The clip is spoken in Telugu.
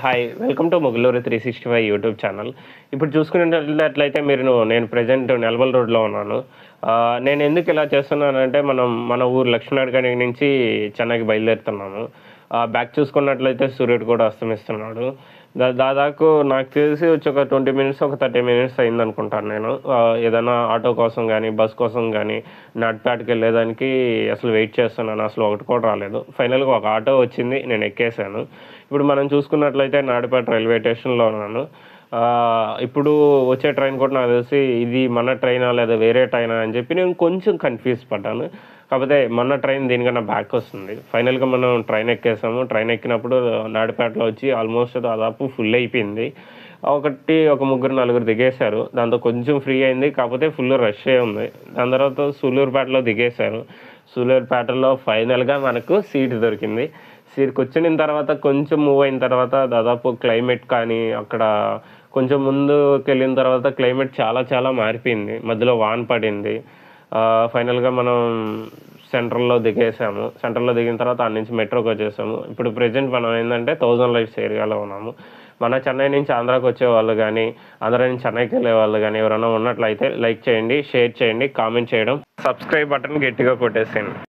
Hi. Welcome to Moguluru 365 YouTube channel. ఇప్పుడు చూసుకునేటట్లయితే నేను ప్రెజెంట్ నెలమల్ రోడ్‌లో ఉన్నాను. నేనెందుకు ఇలా చేస్తున్నానంటే మన ఊరు లక్ష్మీనారాయణ నుంచి చెన్నైకి బయలుదేరుతున్నాము. బ్యాక్ చూసుకున్నట్లయితే సూర్యుడు కూడా అస్తమిస్తున్నాడు. దాదాపు నాకు తెలిసి వచ్చి ఒక 20 మినిట్స్, ఒక 30 మినిట్స్ అయిందనుకుంటాను నేను. ఏదైనా ఆటో కోసం గానీ, బస్ కోసం గానీ, నడిపేటకెళ్ళేదానికి అసలు వెయిట్ చేస్తున్నాను. అసలు ఒకటి కూడా రాలేదు. ఫైనల్‌గా ఒక ఆటో వచ్చింది. నేను ఎక్కేసాను. ఇప్పుడు మనం చూసుకున్నట్లయితే నాయుడుపేట రైల్వే స్టేషన్‌లో ఉన్నాను. ఇప్పుడు వచ్చే ట్రైన్ కూడా నాకు తెలిసి ఇది మన ట్రైనా లేదా వేరే ట్రైనా అని చెప్పి నేను కొంచెం కన్‌ఫ్యూజ్ పడ్డాను. కాపోతే మన ట్రైన్ దీనికన్నా బ్యాక్ వస్తుంది. ఫైనల్‌గా మనం ట్రైన్ ఎక్కేసాము. ట్రైన్ ఎక్కినప్పుడు నాయుడుపేటలో వచ్చి ఆల్మోస్ట్ దాదాపు ఫుల్ అయిపోయింది. ఒక ముగ్గురు, నలుగురు దిగేశారు. దాంతో కొంచెం ఫ్రీ అయింది. కాపోతే ఫుల్ రష్షే ఉంది. దాని తర్వాత సూళ్ళూరుపేటలో దిగేశారు. సూళ్ళూరుపేటలో ఫైనల్‌గా మనకు సీట్ దొరికింది. సీట్ కూర్చునిన తర్వాత కొంచెం మూవ్ అయిన తర్వాత దాదాపు క్లైమేట్ కానీ, అక్కడ కొంచెం ముందుకెళ్ళిన తర్వాత క్లైమేట్ చాలా చాలా మారిపోయింది. మధ్యలో వాన పడింది. ఫైనల్‌గా మనం సెంట్రల్‌లో దిగేసాము. సెంట్రల్‌లో దిగిన తర్వాత ఆడ నుంచి మెట్రోకొచ్చేసాము. ఇప్పుడు ప్రెజెంట్ మనం ఏందంటే 1000 లైట్స్ ఏరియాలో ఉన్నాము. మన చెన్నై నుంచి ఆంధ్రాకొచ్చేవాళ్ళు గానీ, ఆంధ్రా నుంచి చెన్నైకెళ్ళేవాళ్ళు గానీ ఎవరైనా ఉన్నట్లయితే లైక్ చేయండి, షేర్ చేయండి, కామెంట్ చేయడం, సబ్స్క్రైబ్ బటన్ గట్టిగా కొట్టేసేయండి.